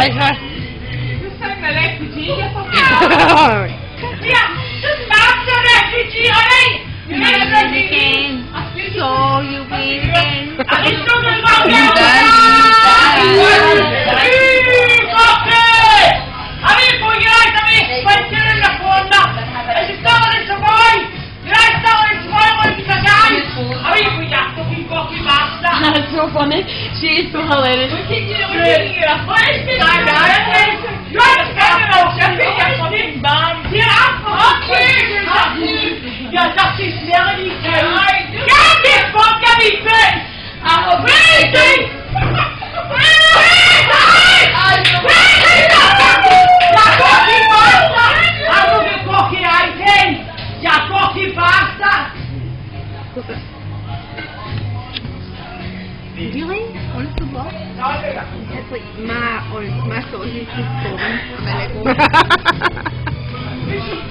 Alter. Das sind wir Refugee hier vom Haus. Ja, das macht der Refugee, oder? So you win again. Alles Stunden lang. That's so funny. She is so hilarious. Ja, dat is Melanie. Ja, dit komt ja niet mee. Waiting! Really? Honest to God? It's like my sausage is going a minute ago.